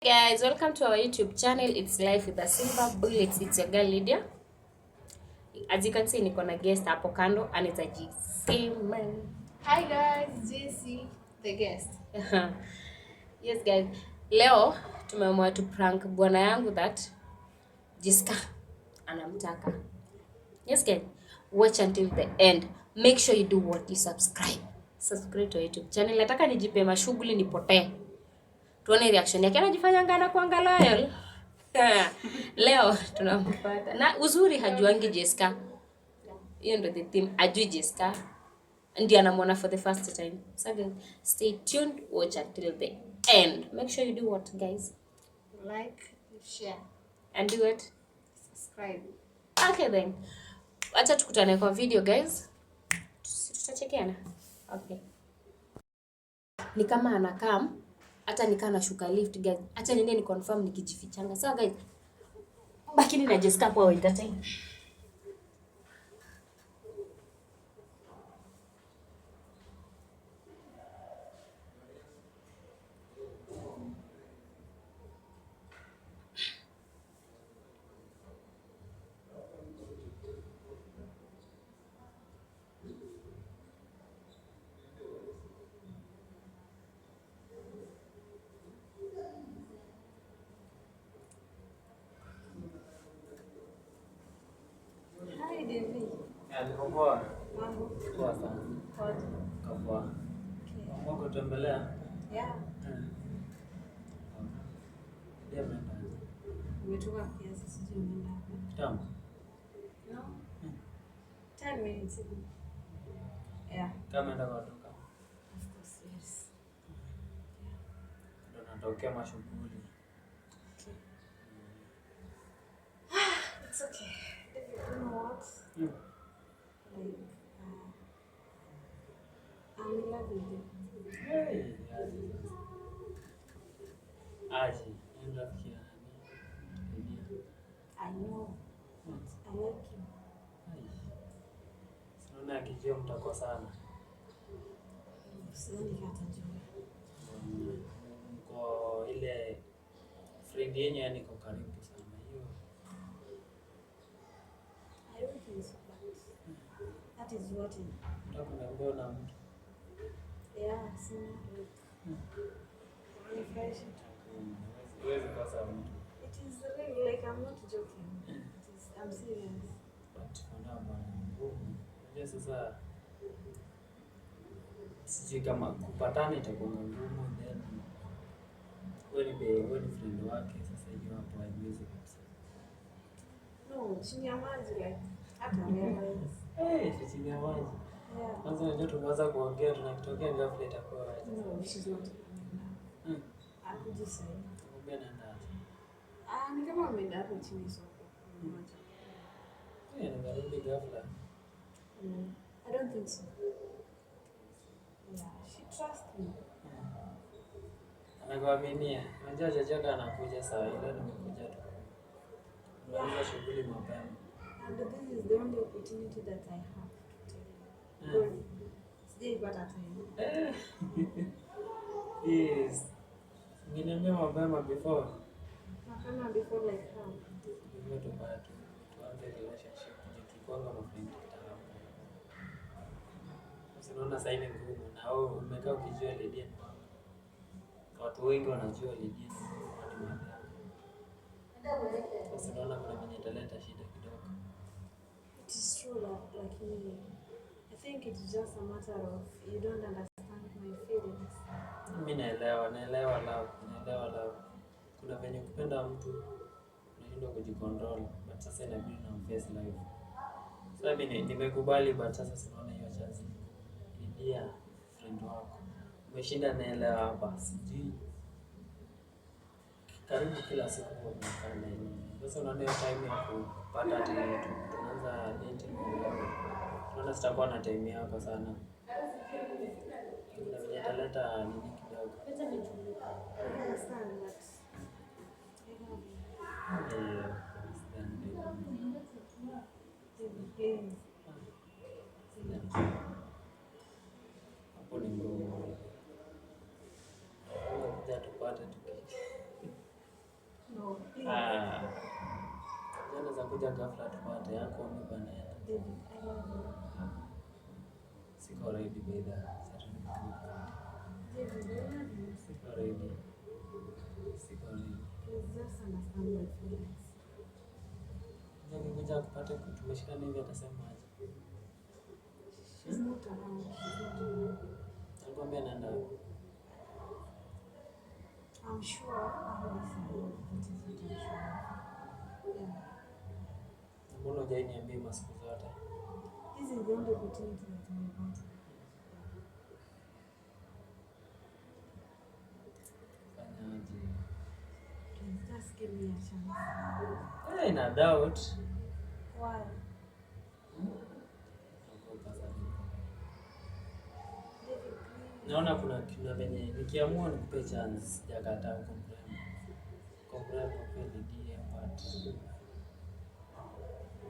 Guys, welcome to our YouTube channel. It's Life with a Silver Bullet. It's your girl Lydia. As you can see, niko na guest hapo kando, anaitwa JC. Hi guys, JC the guest. Yes guys, leo tumeamua tu prank bwana yangu that Jessica anamtaka. Yes guys, watch until the end. Make sure you do what, you subscribe. Subscribe to our YouTube channel. Nataka nijipe mashughuli nipotee. Tuone reaction yake, anajifanya ngana kuanga loyal. Leo tunampata. Na uzuri hajuangi Jessica. Hiyo ndio the theme. Ajui Jessica. Ndio anamwona for the first time. So guys, stay tuned, watch until the end. Make sure you do what guys? Like, share, And do it. subscribe. Okay then. Acha tukutane kwa video guys. Tutachekeana. Okay. Ni kama anakam, hata nikaa nashuka lift guys. Acha niende ni confirm nikijifichanga. Sawa guys. Bakini na Jessica kwa entertain. Hi Devi. Alikopoa. Mambo. Poa sana. Poa. Kapoa. Okay. Wako tembelea? Yeah. Ndio mnaenda. Umetoka kiasi sijui unaenda wapi. Kitambo. No. 10 minutes ago. Yeah. Kama enda kwa duka. Of course, yes. Ndio natokea mashughuli. Okay. It's okay. Devi, you know what? Like, I'm in love with you. Hey, aje. Ni rafiki ya nani? I know. But I like you. Sinaona akijua mtakosana. Sidhani kama atajua. Mko ile friend yenyu yani iko karibu sana. Hiyo I don't think so, but that is what it. mtakuniambia na mtu. Yeah, so like, refresh it. Huwezi kosa mtu. It is really like I'm not joking. I'm serious. But kuna ngumu. Unajua sasa sijui kama kupatana itakuwa ngumu, then wewe ni friend wake, sasa hiyo hapo haiwezi kabisa. No, chini ya maji like hata realize. Chini ya maji. Yeah. Kwanza unajua tumeanza kuongea tunakitokea ghafla itakuwa aje. No, she's not. Akujisai. Kumbe naenda aje. Ni kama ameenda hapo chini soko. Nimerudi ghafla. I don't think so. Yeah, she trusts me. Anakuaminia. Unajua chochote anakuja saa ile nimekuja tu. Tunaanza shughuli mapema. And this is the only opportunity that I have to tell you. Sijaipata time. Yes. Nginiambia mapema before. Mapema before like how? Hivyo tupate. Tuanze relationship. Tukikwanga mafriend kitambo. Unaona sasa hivi ngumu na wewe umekaa ukijua Lydia. Watu wengi wanajua Lydia ni madhara. Sasa unaona kuna mwenye italeta shida kidogo. It is true that like I think it's just a matter of you don't understand my feelings. Mimi naelewa love. Kuna venye kupenda mtu unashindwa kujicontrol, but sasa inabidi na face life. Sasa mimi nimekubali, but sasa sinaona hiyo chance. Lydia friend wako. Umeshinda naelewa hapa. Sijui. Karibu kila siku kwa mkanda hivi. Sasa unaona hiyo time ya kupata tunaanza dating. Unaona sitakuwa na time yako sana. Kuna vile italeta nini kidogo. I understand that. Please. Hapo ni ngumu. Kuja tupate No, please. Jana za kuja ghafla tupate yako umebanana. David, I love you. Siko ready by the David, I love you. Siko ready. Siko ready. Please just understand my feelings. Jana kuja kupata tumeshikana hivi atasemaje? She's not around. She's not around. Alikwambia naenda wapi? I'm sure I will say that is what I'm sure. Yeah. Mbona hujaniambia masiku zote? This is the only opportunity that I'm about. Fanyaje? Please just give me a chance. Na doubt. Why? Naogopa sana. David, please. Naona kuna venye nikiamua nikupe chance sijakataa kumrembo kweli ndiye but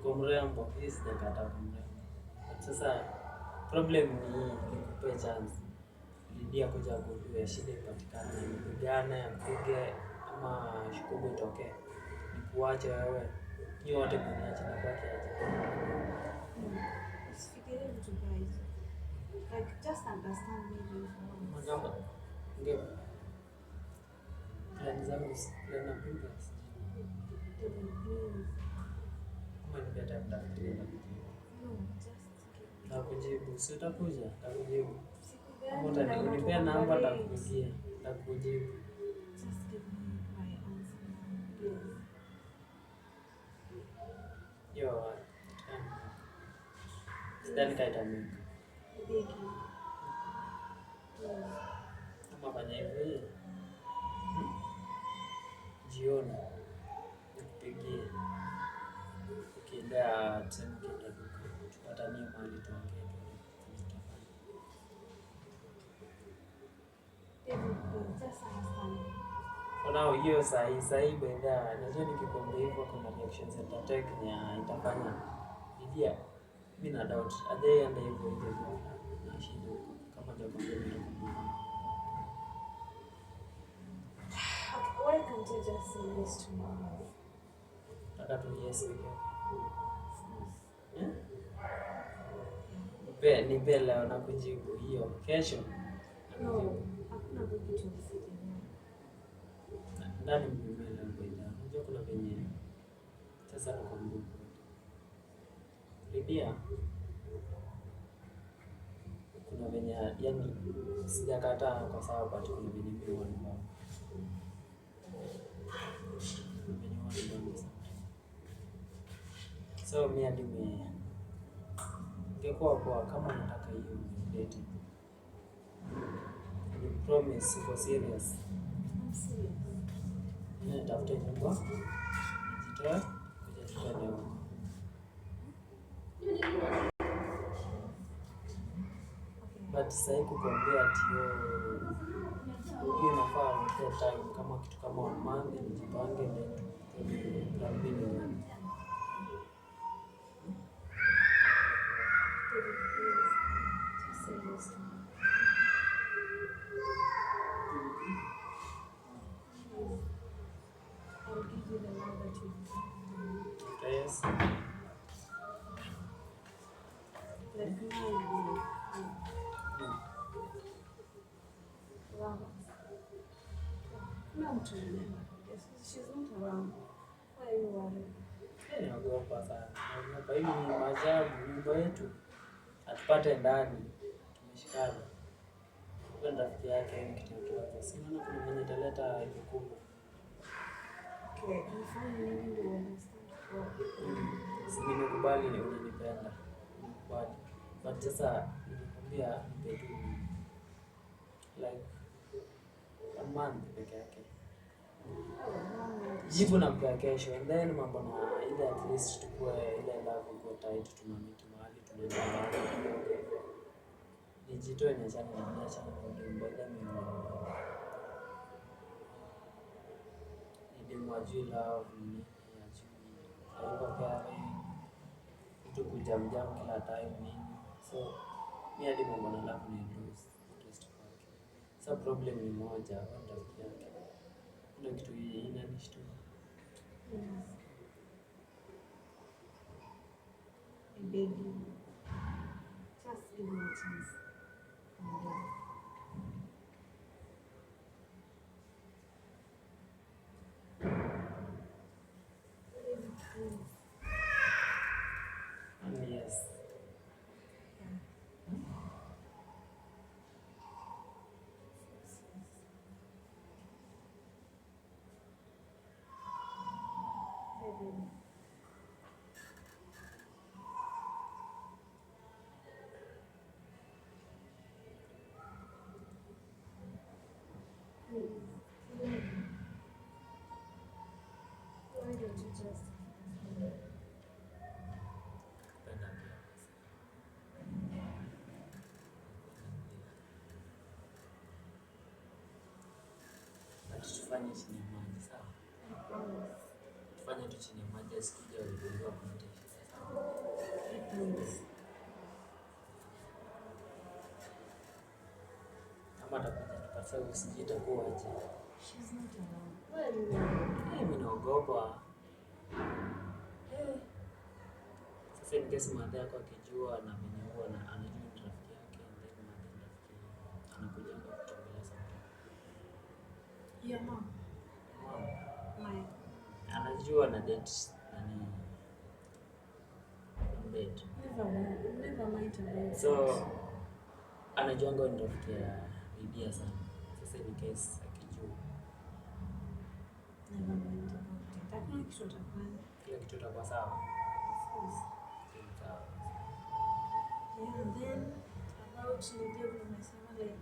kumrembo hii sijakataa kumrembo. Sasa problem ni nikupe chance Lydia kuja kujua shida ipatikane, nipigane apige ama shukumu itokee nikuache wewe hiyo wote kuniacha na baki aje. Usifikirie vitu guys. Like just understand me for once. Magamba nge plan zangu plan na piga David, please. kama ni better mtafikiria na kujibu. No, just give me. Takujibu, si utakuja, takujibu. Siku Kama gani utanipea namba takupigia, takujibu. Just give me my answer now, please. Yo, sidhani kama itamika. Beg you. Please. Kama fanya hivi, jioni nikupigie. Ukiendea tuseme ukienda duka, tupatanie mahali tuongee tutafanya. David, please, just understand. For now hiyo sahi baada najua nikikwambia hivyo kuna reactions itatake na itafanya Lydia mimi na doubt ajaenda hivyo na shida huko kama hajakwambia nitakwambia. Why can't you just say yes to me? Nataka tu yes pekee. Nipe leo na kujibu hiyo kesho. No, hakuna kitu usifikirie. Ndani mbele baada. Unajua kuna venye sasa nakwambia. Lydia kuna venye yani sijakataa kwa sababu but kuna venye mimi wanibamba. Venye wanibamba sana. So mimi hadi ingekuwa poa kama nataka hiyo date. Ni promise for serious. I'm serious. Nitafute nyumba. Nijitoe kuja tuende huko. But sasa kukwambia ati hiyo inafaa mpe time kama kitu kama 1 month nijipange ndio tuambie. David, please, just say yes to me. Please. I'll give you the love that you deserve. Yes. Like now, love us. No, to remember. She's not around. Why are you worried? Naogopa sana. Naogopa hii ni maajabu nyumba yetu. Atupate ndani. Tumeshikana. Kwa rafiki yake ni kitu kidogo. Sinaona kuna mwenye italeta hiyo kubwa. Okay, nifanye nini ndio understand? Si nimekubali ni unanipenda. Nimekubali. But sasa nimekwambia nipe tu like 1 month peke yake. Jibu na mpya kesho and then mambo na ile at least tukue ile love iko tight tunamiti mahali tunaenda mahali. Nijitoe niachane na ndio mbele mimi. Nimwajui love ni ajui. Haiko pale. Mtu kujamjam kila time nini. So mimi hadi mambo na love ni lose interest kwake. So problem ni moja, rafiki yake. Kuna kitu inanishtua. Happiness. I beg you. Just give me a chance. I'm ready. Please. Yes. Heaven. Please. Why don't you just Kupenda pia. But tufanye chini ya maji, sawa? promise? Tufanye tu chini ya maji, asikuja uligundua kuna shida, sawa? Please. Kama atakuja tupasa usije itakuwa aje. She's not around. Where are you going? Mimi naogopa. Sasa in case madha yako akijua na venye huwa na anajua ni rafiki yake, and then madha ni rafiki anakuja kutembelea sana. Your mom. My. Anajua na date nani date. Never mind about So anajuanga ni rafiki ya Lydia sana. Sasa in case akijua Never mind about it. Hakuna kitu utafanya. kila kitu itakuwa sawa. Of course. Sawa. Yeah, and then about Lydia umesema like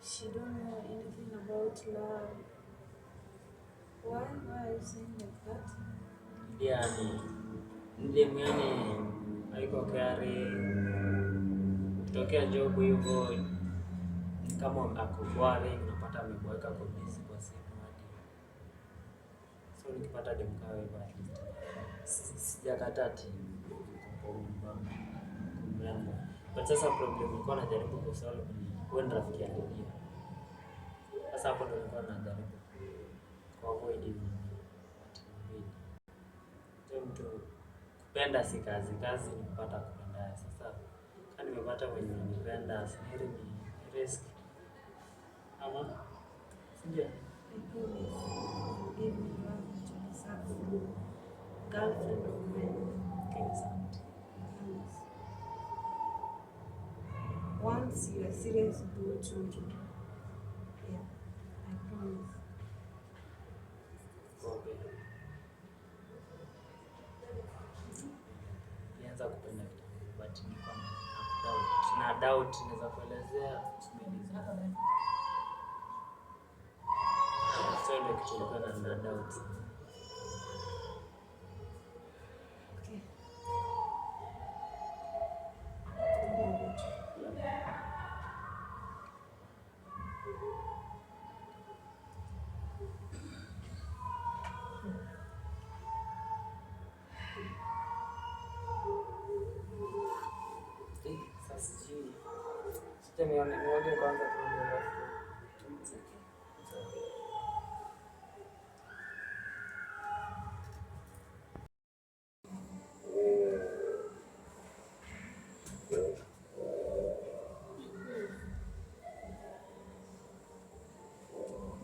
she don't know anything about love. Why are you saying like that? Lydia ni demu yani haiko kari. Tokea job hivyo ni kama ako boring, unapata ameboeka kwa busy kwa simu hadi. So nikipata demu kawe hivyo at least sijakataa ati kumlamba. But sasa problem nilikuwa najaribu kusolve ni wewe ni rafiki ya Lydia. Sasa hapo ndo nilikuwa najaribu kuavoid hivi. Ndio mtu kupenda si kazi, kazi ni kupata kupenda. Sasa kama nimepata wenye wanipenda, siniri ni risk. Ama sindio? I promise. Give me love to deserve. Girlfriend of mine. Okay, sawa. Promise. Once you are serious with what you want to do. Yeah. I promise. Okay. Nianza kupenda kitambo, but nilikuwa na doubt naweza kuelezea maybe. So ndio kitu nilikuwa na doubt. Okay. What about you? Sasa sijui. Sija nione kwanza tuongee. It's okay.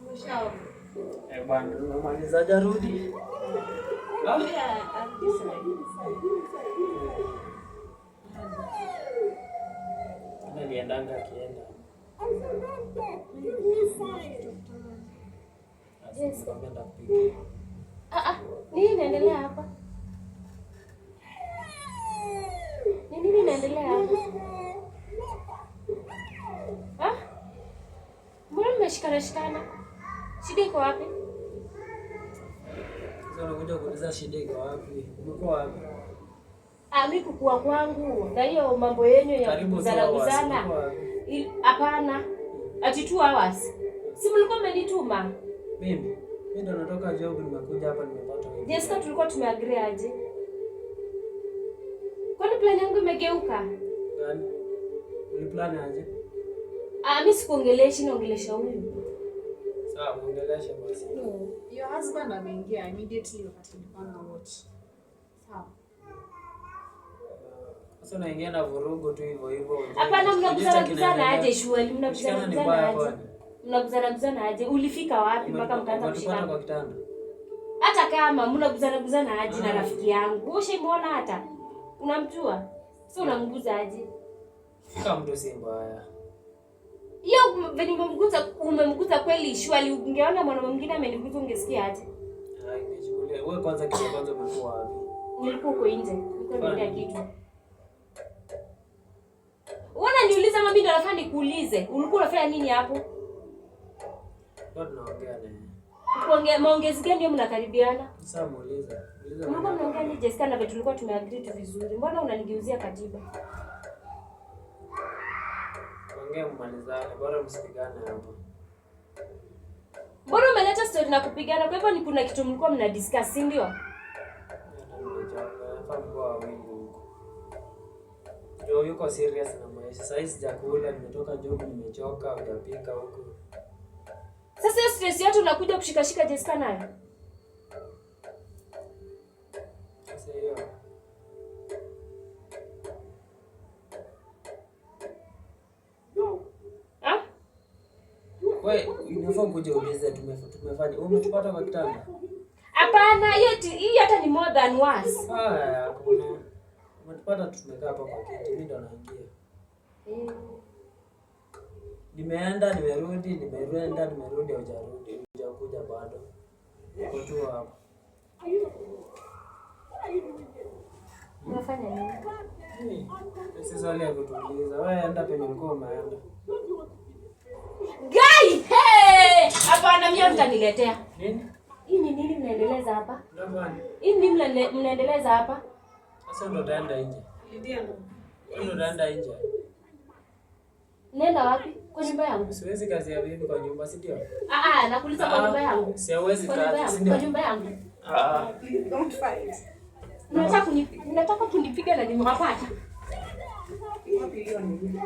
Umeshaoga? Bwana, umemaliza jarudi? Yeah, I'm decided. Aliendanga akienda. Yes. Nikamwenda kupiga. Nini inaendelea hapa? Ni nini inaendelea hapa? Mbona mmeshikana? Shida iko wapi? Sasa unakuja kuuliza shida iko wapi? Umekuwa wapi? Mimi kukua kwangu na hiyo mambo yenyu ya Karibu kuzala tu kuzala. Hapana. Ati 2 hours. Si mlikuwa mmenituma? Mimi ndo natoka job nimekuja hapa nimepata hivi. Jessica, tulikuwa tumeagree aje? Kwani plan yangu imegeuka? Gani? Uliplan aje? Mimi sikuongeleshi, naongelesha huyu. Sawa, muongeleshe basi. No, your husband Sasa ndo ameingia immediately wakati nilikuwa na watch. Sawa. Sasa unaingia na vurugu tu hivyo hivyo. Hapana, mnakuzana aje shwali? Mnakuzana aje? Ulifika wapi mpaka mkaanza kushikana kwa kitanda? Hata kama mnakuzana aje na rafiki yangu. Wewe ushamuona hata? Unamjua? Sio unamguza aje? Kama mtu si mbaya. Hiyo venye umemguza kweli shwali, ungeona mwana mwingine ameniguza ungesikia aje? Nimechukulia. Wewe kwanza kitu kwanza umekuwa wapi? Nilikuwa huko nje. Nilikuwa nenda kitu. Niuliza mimi ndo nafanya nikuulize. Ulikuwa unafanya nini hapo? Bado naongea naye. Kuongea maongezi gani ndio mnakaribiana? Sasa muuliza. Ulikuwa mnaongea ni Jessica na vitu tulikuwa tumeagree tu vizuri. Mbona unanigeuzia katiba? Ongea mmalizane, bora msipigane hapo. Mbona umeleta story na kupigana? Kwa hivyo ni kuna kitu mlikuwa mna discuss, si ndio? Ndio yuko serious na maisha. Sasa hizi sijakula, nimetoka job, nimechoka, hujapika huko. Sasa hiyo stress yote unakuja kushikashika Jessica nayo? Sasa hiyo. Wewe, unafaa kuja ulize tumefanya. Umetupata kwa kitanda? Hapana, hii hata ni more than once. Kuna umetupata tumekaa hapa kwa kiti, mimi ndo naingia. Nimeenda, nimerudi, hujakuja bado. Uko tu hapa. Unafanya nini? Sasa wale ya kutuliza. Wewe enda penye ulikuwa umeenda. Guy, hey! Hapana, mimi mtaniletea. Nini? Hii ni nini mnaendeleza hapa? Ndani. Hii ni mnaendeleza hapa? Sasa ndo taenda nje. Ndio naenda nje. Nenda wapi? Kwa nyumba yangu. Siwezi kazi ya bibi kwa nyumba, si ndio? Nakuuliza kwa nyumba yangu. Siwezi kazi, si ndio? Kwa nyumba yangu. Please don't fight. Unataka kunipiga na nimewapata. Wapi hiyo ni?